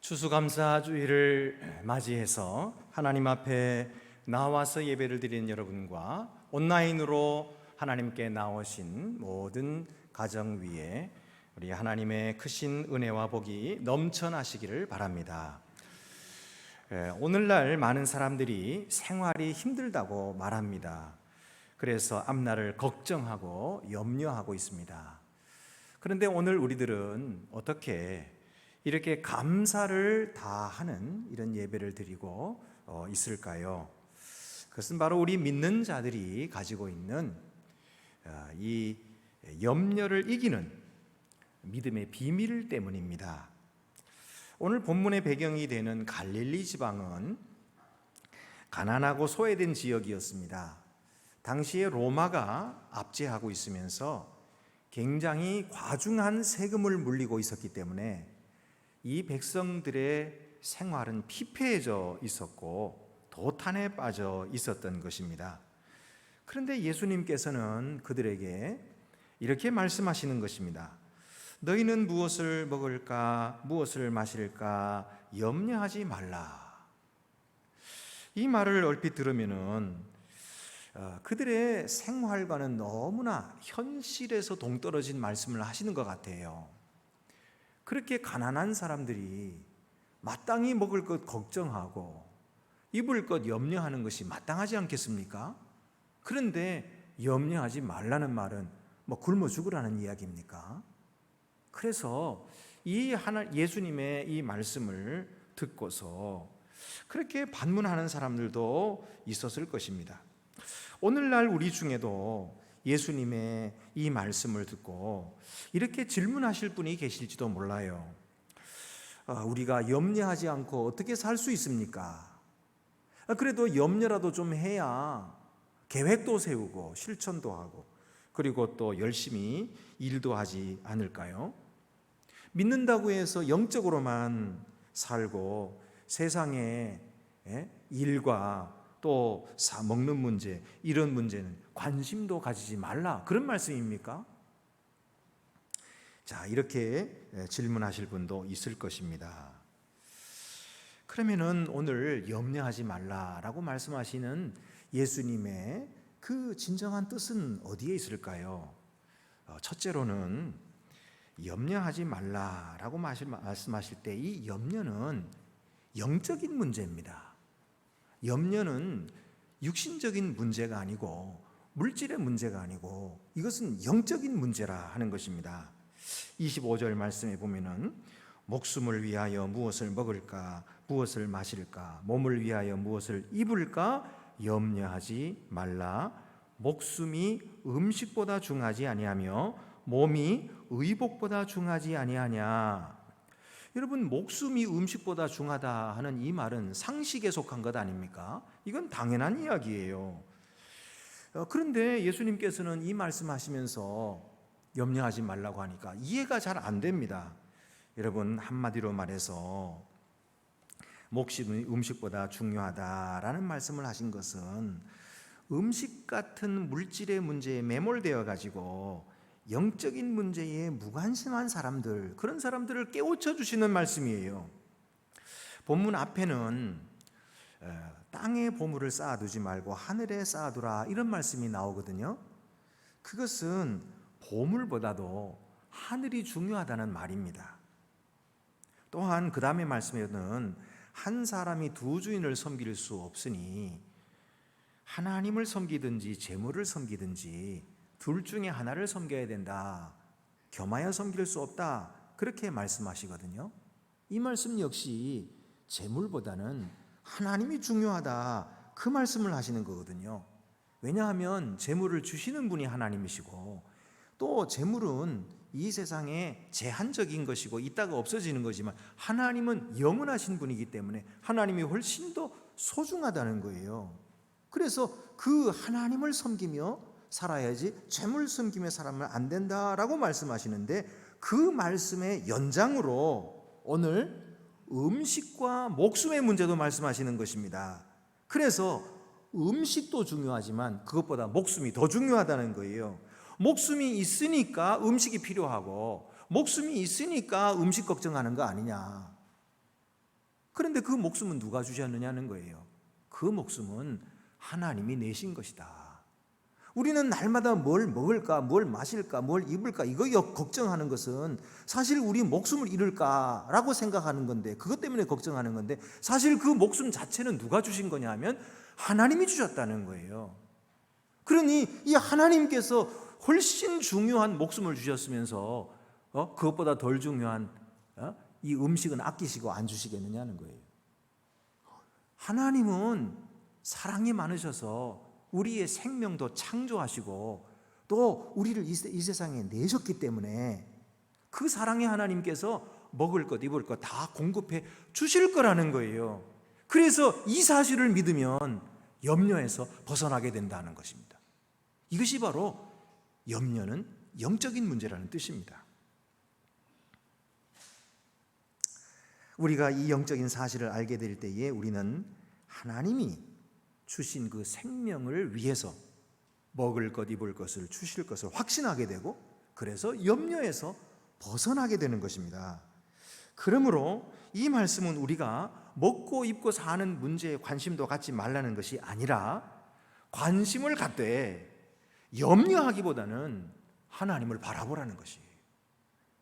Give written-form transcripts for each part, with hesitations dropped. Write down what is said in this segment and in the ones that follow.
추수감사주일을 맞이해서 하나님 앞에 나와서 예배를 드리는 여러분과 온라인으로 하나님께 나오신 모든 가정 위에 우리 하나님의 크신 은혜와 복이 넘쳐나시기를 바랍니다. 오늘날 많은 사람들이 생활이 힘들다고 말합니다. 그래서 앞날을 걱정하고 염려하고 있습니다. 그런데 오늘 우리들은 어떻게 이렇게 감사를 다하는 이런 예배를 드리고 있을까요? 그것은 바로 우리 믿는 자들이 가지고 있는 이 염려를 이기는 믿음의 비밀 때문입니다. 오늘 본문의 배경이 되는 갈릴리 지방은 가난하고 소외된 지역이었습니다. 당시에 로마가 압제하고 있으면서 굉장히 과중한 세금을 물리고 있었기 때문에 이 백성들의 생활은 피폐해져 있었고 도탄에 빠져 있었던 것입니다. 그런데 예수님께서는 그들에게 이렇게 말씀하시는 것입니다. 너희는 무엇을 먹을까, 무엇을 마실까 염려하지 말라. 이 말을 얼핏 들으면은 그들의 생활과는 너무나 현실에서 동떨어진 말씀을 하시는 것 같아요. 그렇게 가난한 사람들이 마땅히 먹을 것 걱정하고 입을 것 염려하는 것이 마땅하지 않겠습니까? 그런데 염려하지 말라는 말은 굶어 죽으라는 이야기입니까? 그래서 예수님의 이 말씀을 듣고서 그렇게 반문하는 사람들도 있었을 것입니다. 오늘날 우리 중에도 예수님의 이 말씀을 듣고 이렇게 질문하실 분이 계실지도 몰라요. 우리가 염려하지 않고 어떻게 살 수 있습니까? 그래도 염려라도 좀 해야 계획도 세우고 실천도 하고 그리고 또 열심히 일도 하지 않을까요? 믿는다고 해서 영적으로만 살고 세상의 일과 또 먹는 문제, 이런 문제는 관심도 가지지 말라, 그런 말씀입니까? 자, 이렇게 질문하실 분도 있을 것입니다. 그러면은 오늘 염려하지 말라라고 말씀하시는 예수님의 그 진정한 뜻은 어디에 있을까요? 첫째로는 염려하지 말라라고 말씀하실 때 이 염려는 영적인 문제입니다. 염려는 육신적인 문제가 아니고 물질의 문제가 아니고 이것은 영적인 문제라 하는 것입니다. 25절 말씀에 보면은 목숨을 위하여 무엇을 먹을까, 무엇을 마실까, 몸을 위하여 무엇을 입을까 염려하지 말라. 목숨이 음식보다 중하지 아니하며 몸이 의복보다 중하지 아니하냐. 여러분, 목숨이 음식보다 중하다 하는 이 말은 상식에 속한 것 아닙니까? 이건 당연한 이야기예요. 그런데 예수님께서는 이 말씀하시면서 염려하지 말라고 하니까 이해가 잘 안 됩니다. 여러분, 한마디로 말해서 목숨이 음식보다 중요하다라는 말씀을 하신 것은 음식 같은 물질의 문제에 매몰되어 가지고 영적인 문제에 무관심한 사람들, 그런 사람들을 깨우쳐 주시는 말씀이에요. 본문 앞에는 땅에 보물을 쌓아두지 말고 하늘에 쌓아두라, 이런 말씀이 나오거든요. 그것은 보물보다도 하늘이 중요하다는 말입니다. 또한 그 다음에 말씀에는 한 사람이 두 주인을 섬길 수 없으니 하나님을 섬기든지 재물을 섬기든지 둘 중에 하나를 섬겨야 된다. 겸하여 섬길 수 없다. 그렇게 말씀하시거든요. 이 말씀 역시 재물보다는 하나님이 중요하다, 그 말씀을 하시는 거거든요. 왜냐하면 재물을 주시는 분이 하나님이시고 또 재물은 이 세상에 제한적인 것이고 있다가 없어지는 거지만 하나님은 영원하신 분이기 때문에 하나님이 훨씬 더 소중하다는 거예요. 그래서 그 하나님을 섬기며 살아야지 재물 섬김에 살아면 안 된다라고 말씀하시는데, 그 말씀의 연장으로 오늘 음식과 목숨의 문제도 말씀하시는 것입니다. 그래서 음식도 중요하지만 그것보다 목숨이 더 중요하다는 거예요. 목숨이 있으니까 음식이 필요하고 목숨이 있으니까 음식 걱정하는 거 아니냐. 그런데 그 목숨은 누가 주셨느냐는 거예요. 그 목숨은 하나님이 내신 것이다. 우리는 날마다 뭘 먹을까, 뭘 마실까, 뭘 입을까 이거 걱정하는 것은 사실 우리 목숨을 잃을까라고 생각하는 건데, 그것 때문에 걱정하는 건데, 사실 그 목숨 자체는 누가 주신 거냐 하면 하나님이 주셨다는 거예요. 그러니 이 하나님께서 훨씬 중요한 목숨을 주셨으면서 그것보다 덜 중요한 이 음식은 아끼시고 안 주시겠느냐는 거예요. 하나님은 사랑이 많으셔서 우리의 생명도 창조하시고 또 우리를 이 세상에 내셨기 때문에 그 사랑의 하나님께서 먹을 것 입을 것 다 공급해 주실 거라는 거예요. 그래서 이 사실을 믿으면 염려에서 벗어나게 된다는 것입니다. 이것이 바로 염려는 영적인 문제라는 뜻입니다. 우리가 이 영적인 사실을 알게 될 때에 우리는 하나님이 주신 그 생명을 위해서 먹을 것 입을 것을 주실 것을 확신하게 되고, 그래서 염려에서 벗어나게 되는 것입니다. 그러므로 이 말씀은 우리가 먹고 입고 사는 문제에 관심도 갖지 말라는 것이 아니라 관심을 갖되 염려하기보다는 하나님을 바라보라는 것이에요.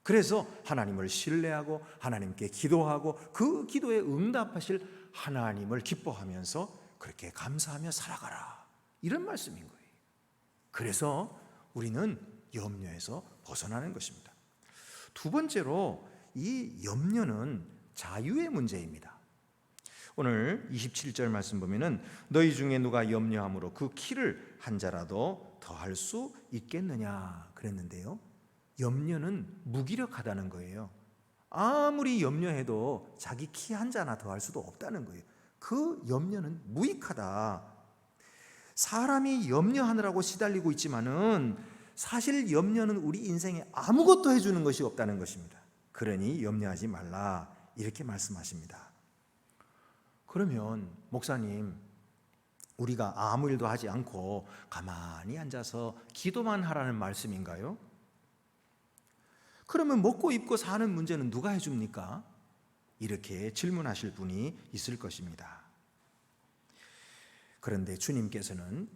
그래서 하나님을 신뢰하고 하나님께 기도하고 그 기도에 응답하실 하나님을 기뻐하면서 그렇게 감사하며 살아가라, 이런 말씀인 거예요. 그래서 우리는 염려에서 벗어나는 것입니다. 두 번째로 이 염려는 자유의 문제입니다. 오늘 27절 말씀 보면은 너희 중에 누가 염려함으로 그 키를 한 자라도 더할 수 있겠느냐 그랬는데요, 염려는 무기력하다는 거예요. 아무리 염려해도 자기 키 한 자나 더할 수도 없다는 거예요. 그 염려는 무익하다. 사람이 염려하느라고 시달리고 있지만은 사실 염려는 우리 인생에 아무것도 해주는 것이 없다는 것입니다. 그러니 염려하지 말라, 이렇게 말씀하십니다. 그러면 목사님, 우리가 아무 일도 하지 않고 가만히 앉아서 기도만 하라는 말씀인가요? 그러면 먹고 입고 사는 문제는 누가 해줍니까? 이렇게 질문하실 분이 있을 것입니다. 그런데 주님께서는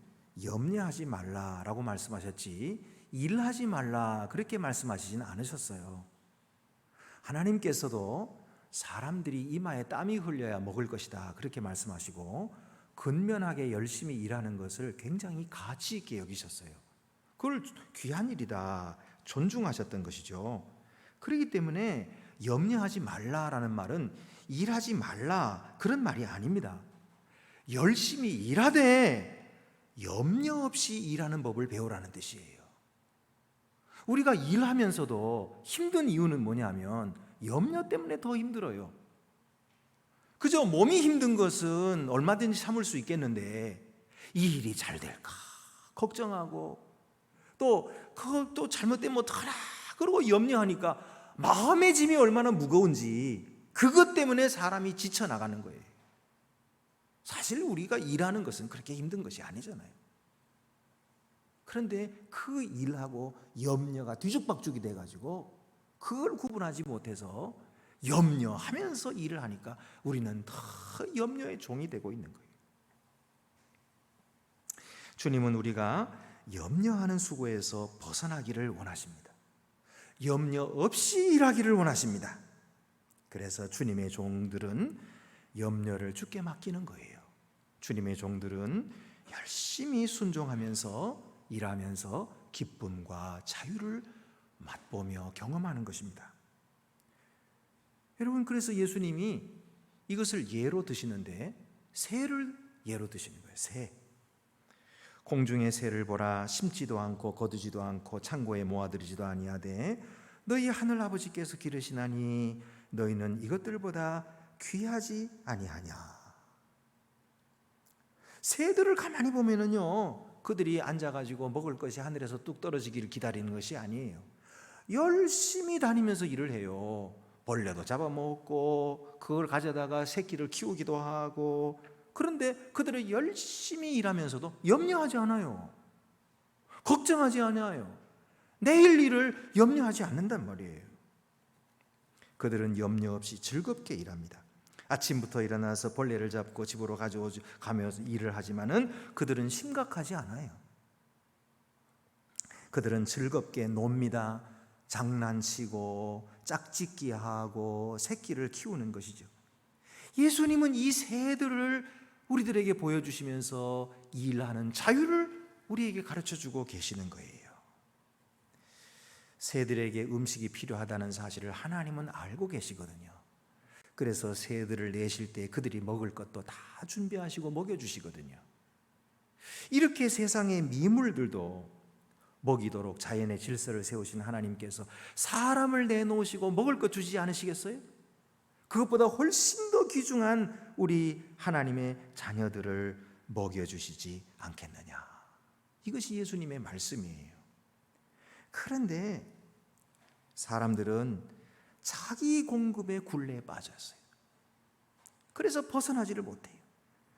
염려하지 말라라고 말씀하셨지 일하지 말라 그렇게 말씀하시지는 않으셨어요. 하나님께서도 사람들이 이마에 땀이 흘려야 먹을 것이다 그렇게 말씀하시고 근면하게 열심히 일하는 것을 굉장히 가치 있게 여기셨어요. 그걸 귀한 일이다 존중하셨던 것이죠. 그렇기 때문에 염려하지 말라라는 말은 일하지 말라 그런 말이 아닙니다. 열심히 일하되 염려 없이 일하는 법을 배우라는 뜻이에요. 우리가 일하면서도 힘든 이유는 뭐냐면 염려 때문에 더 힘들어요. 그저 몸이 힘든 것은 얼마든지 참을 수 있겠는데 이 일이 잘 될까 걱정하고 또 잘못되면 어떡하나 그러고 염려하니까 마음의 짐이 얼마나 무거운지 그것 때문에 사람이 지쳐나가는 거예요. 사실 우리가 일하는 것은 그렇게 힘든 것이 아니잖아요. 그런데 그 일하고 염려가 뒤죽박죽이 돼가지고 그걸 구분하지 못해서 염려하면서 일을 하니까 우리는 더 염려의 종이 되고 있는 거예요. 주님은 우리가 염려하는 수고에서 벗어나기를 원하십니다. 염려 없이 일하기를 원하십니다. 그래서 주님의 종들은 염려를 주께 맡기는 거예요. 주님의 종들은 열심히 순종하면서 일하면서 기쁨과 자유를 맛보며 경험하는 것입니다. 여러분, 그래서 예수님이 이것을 예로 드시는데 새를 예로 드시는 거예요. 새. 공중의 새를 보라. 심지도 않고 거두지도 않고 창고에 모아들이지도 아니하되 너희 하늘 아버지께서 기르시나니 너희는 이것들보다 귀하지 아니하냐. 새들을 가만히 보면은요, 그들이 앉아가지고 먹을 것이 하늘에서 뚝 떨어지기를 기다리는 것이 아니에요. 열심히 다니면서 일을 해요. 벌레도 잡아먹고 그걸 가져다가 새끼를 키우기도 하고. 그런데 그들은 열심히 일하면서도 염려하지 않아요. 걱정하지 않아요. 내일 일을 염려하지 않는단 말이에요. 그들은 염려 없이 즐겁게 일합니다. 아침부터 일어나서 벌레를 잡고 집으로 가면서 일을 하지만은 그들은 심각하지 않아요. 그들은 즐겁게 놉니다. 장난치고 짝짓기하고 새끼를 키우는 것이죠. 예수님은 이 새들을 우리들에게 보여주시면서 일하는 자유를 우리에게 가르쳐주고 계시는 거예요. 새들에게 음식이 필요하다는 사실을 하나님은 알고 계시거든요. 그래서 새들을 내실 때 그들이 먹을 것도 다 준비하시고 먹여주시거든요. 이렇게 세상의 미물들도 먹이도록 자연의 질서를 세우신 하나님께서 사람을 내놓으시고 먹을 것 주지 않으시겠어요? 그것보다 훨씬 더 귀중한 우리 하나님의 자녀들을 먹여주시지 않겠느냐. 이것이 예수님의 말씀이에요. 그런데 사람들은 자기 공급의 굴레에 빠졌어요. 그래서 벗어나지를 못해요.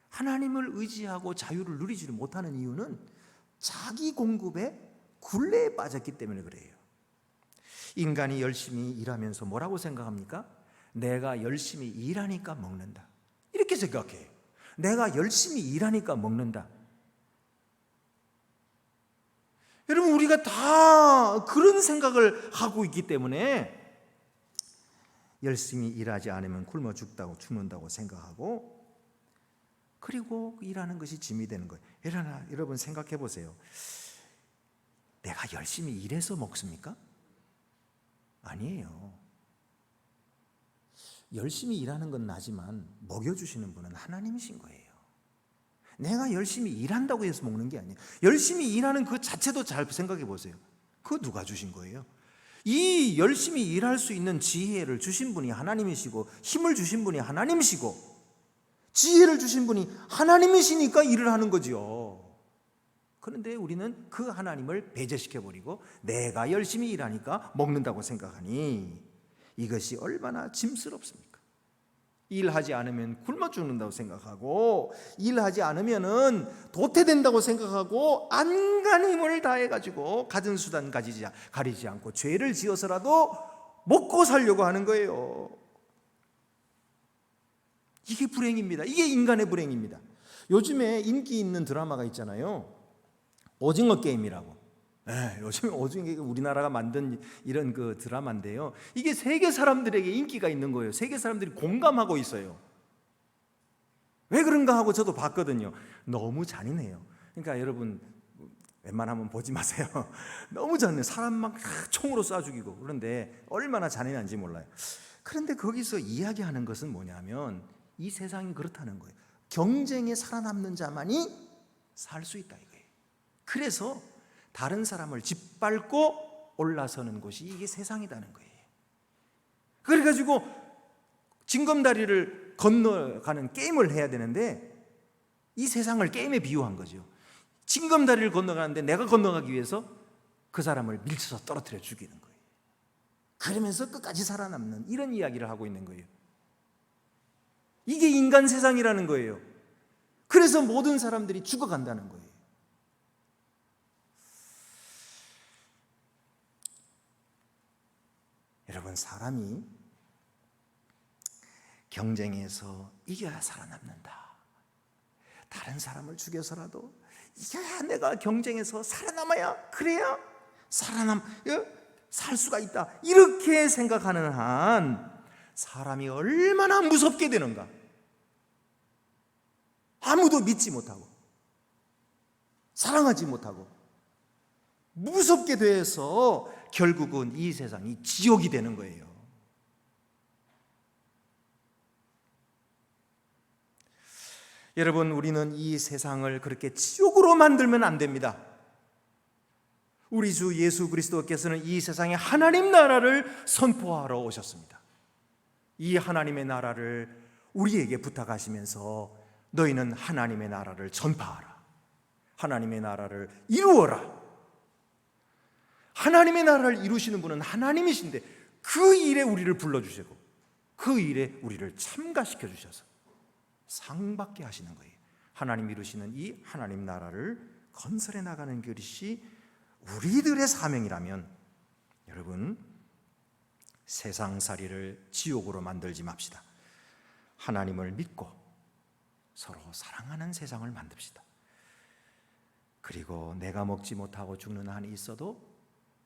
하나님을 의지하고 자유를 누리지를 못하는 이유는 자기 공급의 굴레에 빠졌기 때문에 그래요. 인간이 열심히 일하면서 뭐라고 생각합니까? 내가 열심히 일하니까 먹는다. 이렇게 생각해요. 내가 열심히 일하니까 먹는다. 여러분, 우리가 다 그런 생각을 하고 있기 때문에 열심히 일하지 않으면 굶어 죽는다고 생각하고, 그리고 일하는 것이 짐이 되는 거예요. 여러분 생각해 보세요. 내가 열심히 일해서 먹습니까? 아니에요. 열심히 일하는 건 나지만 먹여주시는 분은 하나님이신 거예요. 내가 열심히 일한다고 해서 먹는 게 아니에요. 열심히 일하는 그 자체도 잘 생각해 보세요. 그거 누가 주신 거예요? 이 열심히 일할 수 있는 지혜를 주신 분이 하나님이시고, 힘을 주신 분이 하나님이시고, 지혜를 주신 분이 하나님이시니까 일을 하는 거지요. 그런데 우리는 그 하나님을 배제시켜버리고 내가 열심히 일하니까 먹는다고 생각하니 이것이 얼마나 짐스럽습니까? 일하지 않으면 굶어 죽는다고 생각하고, 일하지 않으면 도태된다고 생각하고, 안간힘을 다해가지고 가진 수단 가리지 않고 죄를 지어서라도 먹고 살려고 하는 거예요. 이게 불행입니다. 이게 인간의 불행입니다. 요즘에 인기 있는 드라마가 있잖아요. 오징어 게임이라고. 요즘에 오징어 게임, 우리나라가 만든 이런 그 드라마인데요. 이게 세계 사람들에게 인기가 있는 거예요. 세계 사람들이 공감하고 있어요. 왜 그런가 하고 저도 봤거든요. 너무 잔인해요. 그러니까 여러분 웬만하면 보지 마세요. 너무 잔인해요. 사람 막 총으로 쏴 죽이고. 그런데 얼마나 잔인한지 몰라요. 그런데 거기서 이야기하는 것은 뭐냐면 이 세상이 그렇다는 거예요. 경쟁에 살아남는 자만이 살 수 있다 이거예요. 그래서 다른 사람을 짓밟고 올라서는 곳이 이게 세상이라는 거예요. 그래가지고 징검다리를 건너가는 게임을 해야 되는데 이 세상을 게임에 비유한 거죠. 징검다리를 건너가는데 내가 건너가기 위해서 그 사람을 밀쳐서 떨어뜨려 죽이는 거예요. 그러면서 끝까지 살아남는 이런 이야기를 하고 있는 거예요. 이게 인간 세상이라는 거예요. 그래서 모든 사람들이 죽어간다는 거예요. 여러분, 사람이 경쟁에서 이겨야 살아남는다. 다른 사람을 죽여서라도 이겨야 내가 경쟁에서 살아남아야, 그래야 살 수가 있다. 이렇게 생각하는 한 사람이 얼마나 무섭게 되는가. 아무도 믿지 못하고 사랑하지 못하고 무섭게 돼서 결국은 이 세상이 지옥이 되는 거예요. 여러분, 우리는 이 세상을 그렇게 지옥으로 만들면 안 됩니다. 우리 주 예수 그리스도께서는 이 세상에 하나님 나라를 선포하러 오셨습니다. 이 하나님의 나라를 우리에게 부탁하시면서 너희는 하나님의 나라를 전파하라. 하나님의 나라를 이루어라. 하나님의 나라를 이루시는 분은 하나님이신데 그 일에 우리를 불러주시고 그 일에 우리를 참가시켜 주셔서 상 받게 하시는 거예요. 하나님 이루시는 이 하나님 나라를 건설해 나가는 것이 우리들의 사명이라면 여러분, 세상살이를 지옥으로 만들지 맙시다. 하나님을 믿고 서로 사랑하는 세상을 만듭시다. 그리고 내가 먹지 못하고 죽는 한이 있어도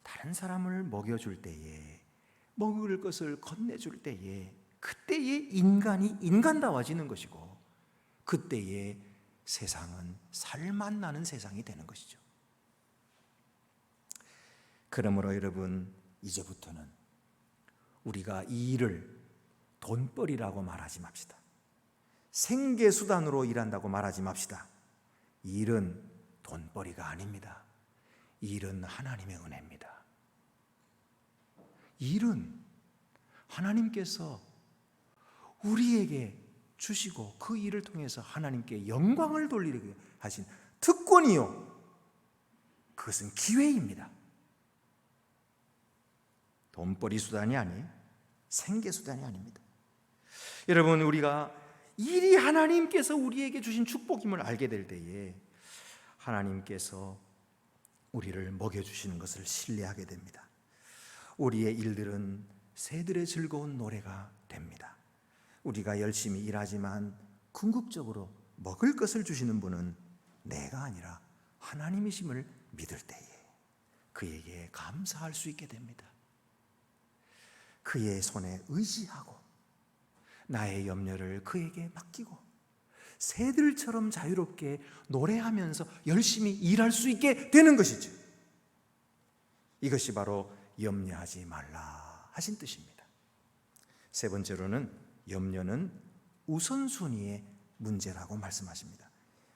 다른 사람을 먹여줄 때에, 먹을 것을 건네줄 때에, 그때에 인간이 인간다워지는 것이고, 그때에 세상은 살맛 나는 세상이 되는 것이죠. 그러므로 여러분, 이제부터는 우리가 이 일을 돈벌이라고 말하지 맙시다. 생계수단으로 일한다고 말하지 맙시다. 이 일은 돈벌이가 아닙니다. 이 일은 하나님의 은혜입니다. 이 일은 하나님께서 우리에게 주시고 그 일을 통해서 하나님께 영광을 돌리게 하신 특권이요, 그것은 기회입니다. 돈벌이 수단이 아니에요. 생계수단이 아닙니다. 여러분, 우리가 일이 하나님께서 우리에게 주신 축복임을 알게 될 때에 하나님께서 우리를 먹여주시는 것을 신뢰하게 됩니다. 우리의 일들은 새들의 즐거운 노래가 됩니다. 우리가 열심히 일하지만 궁극적으로 먹을 것을 주시는 분은 내가 아니라 하나님이심을 믿을 때에 그에게 감사할 수 있게 됩니다. 그의 손에 의지하고 나의 염려를 그에게 맡기고 새들처럼 자유롭게 노래하면서 열심히 일할 수 있게 되는 것이죠. 이것이 바로 염려하지 말라 하신 뜻입니다. 세 번째로는 염려는 우선순위의 문제라고 말씀하십니다.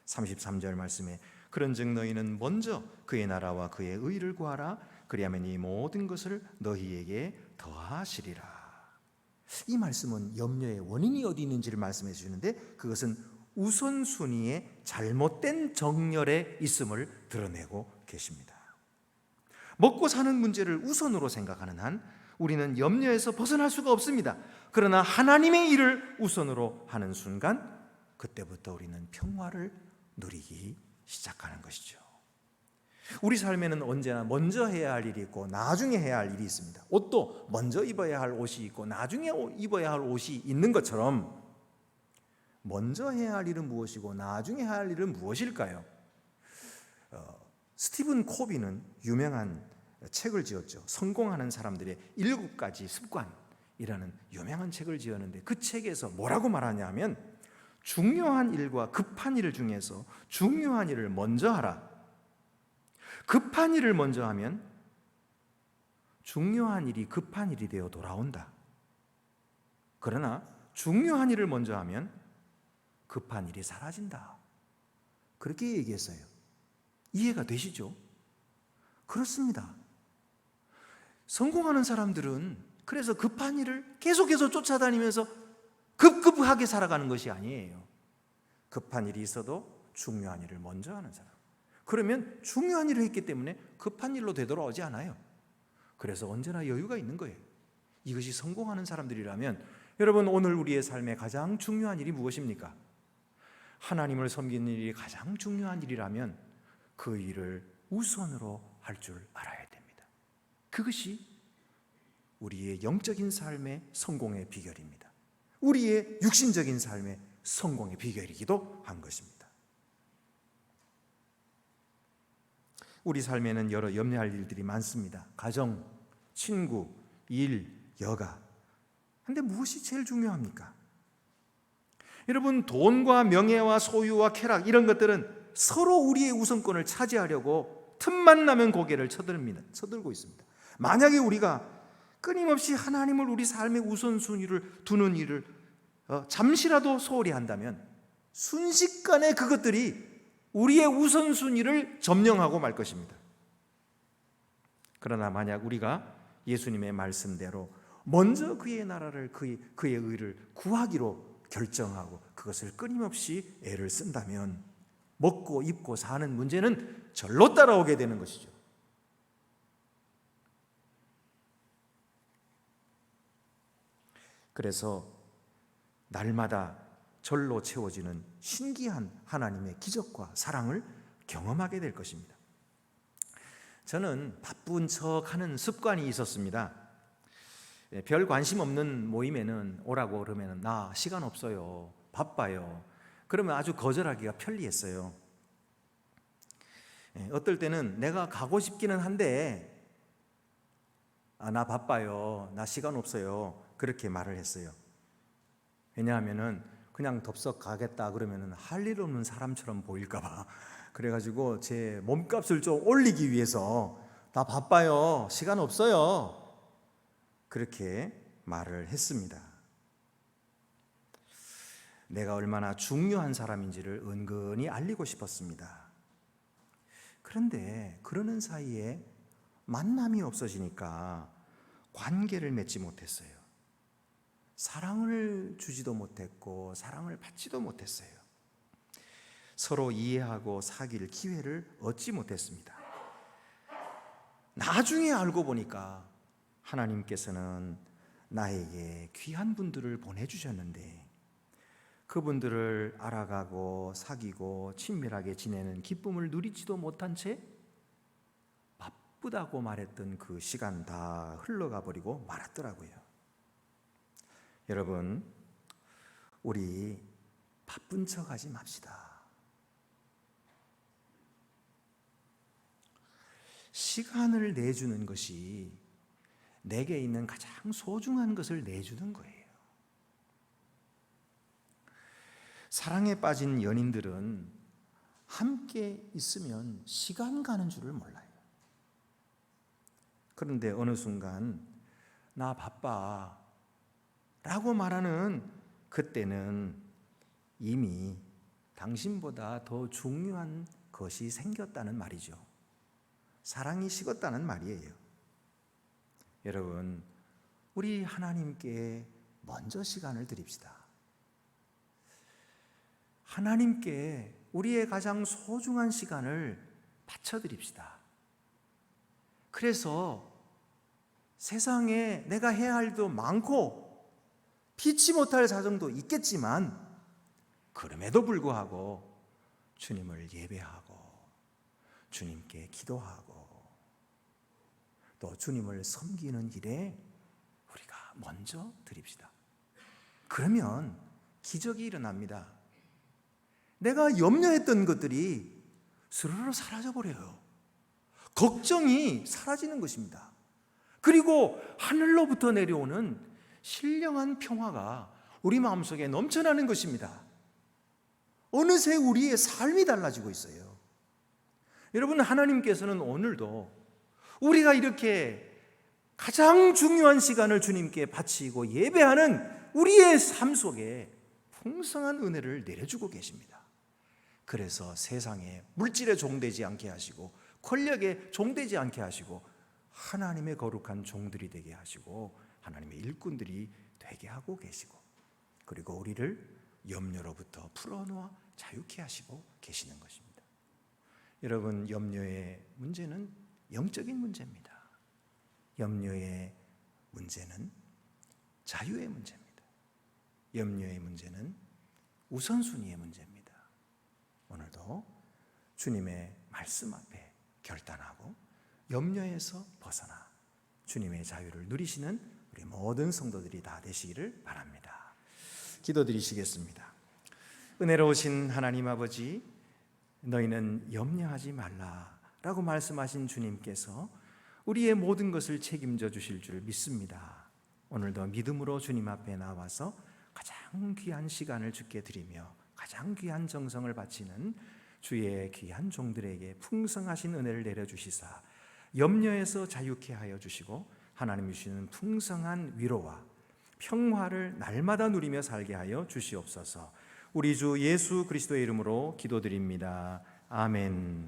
33절 말씀에 그런즉 너희는 먼저 그의 나라와 그의 의를 구하라. 그리하면 이 모든 것을 너희에게 더하시리라. 이 말씀은 염려의 원인이 어디 있는지를 말씀해 주시는데, 그것은 우선순위의 잘못된 정렬에 있음을 드러내고 계십니다. 먹고 사는 문제를 우선으로 생각하는 한 우리는 염려에서 벗어날 수가 없습니다. 그러나 하나님의 일을 우선으로 하는 순간, 그때부터 우리는 평화를 누리기 시작하는 것이죠. 우리 삶에는 언제나 먼저 해야 할 일이 있고 나중에 해야 할 일이 있습니다. 옷도 먼저 입어야 할 옷이 있고 나중에 입어야 할 옷이 있는 것처럼, 먼저 해야 할 일은 무엇이고 나중에 해야 할 일은 무엇일까요? 스티븐 코비는 유명한 책을 지었죠. 성공하는 사람들의 7가지 습관이라는 유명한 책을 지었는데, 그 책에서 뭐라고 말하냐면, 중요한 일과 급한 일 중에서 중요한 일을 먼저 하라. 급한 일을 먼저 하면 중요한 일이 급한 일이 되어 돌아온다. 그러나 중요한 일을 먼저 하면 급한 일이 사라진다. 그렇게 얘기했어요. 이해가 되시죠? 그렇습니다. 성공하는 사람들은 그래서 급한 일을 계속해서 쫓아다니면서 급급하게 살아가는 것이 아니에요. 급한 일이 있어도 중요한 일을 먼저 하는 사람. 그러면 중요한 일을 했기 때문에 급한 일로 되돌아오지 않아요. 그래서 언제나 여유가 있는 거예요. 이것이 성공하는 사람들이라면, 여러분, 오늘 우리의 삶에 가장 중요한 일이 무엇입니까? 하나님을 섬기는 일이 가장 중요한 일이라면 그 일을 우선으로 할 줄 알아야 됩니다. 그것이 우리의 영적인 삶의 성공의 비결입니다. 우리의 육신적인 삶의 성공의 비결이기도 한 것입니다. 우리 삶에는 여러 염려할 일들이 많습니다. 가정, 친구, 일, 여가. 그런데 무엇이 제일 중요합니까? 여러분, 돈과 명예와 소유와 쾌락, 이런 것들은 서로 우리의 우선권을 차지하려고 틈만 나면 고개를 쳐들고 있습니다. 만약에 우리가 끊임없이 하나님을 우리 삶의 우선순위를 두는 일을 잠시라도 소홀히 한다면 순식간에 그것들이 우리의 우선순위를 점령하고 말 것입니다. 그러나 만약 우리가 예수님의 말씀대로 먼저 그의 나라를, 그의 의를 구하기로 결정하고 그것을 끊임없이 애를 쓴다면 먹고 입고 사는 문제는 절로 따라오게 되는 것이죠. 그래서 날마다 절로 채워지는 신기한 하나님의 기적과 사랑을 경험하게 될 것입니다. 저는 바쁜 척하는 습관이 있었습니다. 별 관심 없는 모임에는 오라고 그러면 나 시간 없어요, 바빠요. 그러면 아주 거절하기가 편리했어요. 어떨 때는 내가 가고 싶기는 한데 나 바빠요, 나 시간 없어요, 그렇게 말을 했어요. 왜냐하면은 그냥 덥석 가겠다 그러면은 할 일 없는 사람처럼 보일까 봐. 그래가지고 제 몸값을 좀 올리기 위해서 나 바빠요, 시간 없어요, 그렇게 말을 했습니다. 내가 얼마나 중요한 사람인지를 은근히 알리고 싶었습니다. 그런데 그러는 사이에 만남이 없어지니까 관계를 맺지 못했어요. 사랑을 주지도 못했고 사랑을 받지도 못했어요. 서로 이해하고 사귈 기회를 얻지 못했습니다. 나중에 알고 보니까 하나님께서는 나에게 귀한 분들을 보내주셨는데 그분들을 알아가고 사귀고 친밀하게 지내는 기쁨을 누리지도 못한 채 바쁘다고 말했던 그 시간 다 흘러가 버리고 말았더라고요. 여러분, 우리 바쁜 척하지 맙시다. 시간을 내주는 것이 내게 있는 가장 소중한 것을 내주는 거예요. 사랑에 빠진 연인들은 함께 있으면 시간 가는 줄을 몰라요. 그런데 어느 순간 나 바빠 라고 말하는 그때는 이미 당신보다 더 중요한 것이 생겼다는 말이죠. 사랑이 식었다는 말이에요. 여러분, 우리 하나님께 먼저 시간을 드립시다. 하나님께 우리의 가장 소중한 시간을 바쳐드립시다. 그래서 세상에 내가 해야 할 일도 많고 피치 못할 사정도 있겠지만 그럼에도 불구하고 주님을 예배하고 주님께 기도하고 또 주님을 섬기는 일에 우리가 먼저 드립시다. 그러면 기적이 일어납니다. 내가 염려했던 것들이 스르르 사라져버려요. 걱정이 사라지는 것입니다. 그리고 하늘로부터 내려오는 신령한 평화가 우리 마음속에 넘쳐나는 것입니다. 어느새 우리의 삶이 달라지고 있어요. 여러분, 하나님께서는 오늘도 우리가 이렇게 가장 중요한 시간을 주님께 바치고 예배하는 우리의 삶 속에 풍성한 은혜를 내려주고 계십니다. 그래서 세상에 물질에 종되지 않게 하시고 권력에 종되지 않게 하시고 하나님의 거룩한 종들이 되게 하시고 하나님의 일꾼들이 되게 하고 계시고 그리고 우리를 염려로부터 풀어놓아 자유케 하시고 계시는 것입니다. 여러분, 염려의 문제는 영적인 문제입니다. 염려의 문제는 자유의 문제입니다. 염려의 문제는 우선순위의 문제입니다. 오늘도 주님의 말씀 앞에 결단하고 염려에서 벗어나 주님의 자유를 누리시는 우리 모든 성도들이 다 되시기를 바랍니다. 기도드리시겠습니다. 은혜로우신 하나님 아버지, 너희는 염려하지 말라라고 말씀하신 주님께서 우리의 모든 것을 책임져 주실 줄 믿습니다. 오늘도 믿음으로 주님 앞에 나와서 가장 귀한 시간을 주께 드리며 가장 귀한 정성을 바치는 주의 귀한 종들에게 풍성하신 은혜를 내려주시사 염려에서 자유케 하여 주시고 하나님이 주시는 풍성한 위로와 평화를 날마다 누리며 살게 하여 주시옵소서. 우리 주 예수 그리스도의 이름으로 기도드립니다. 아멘.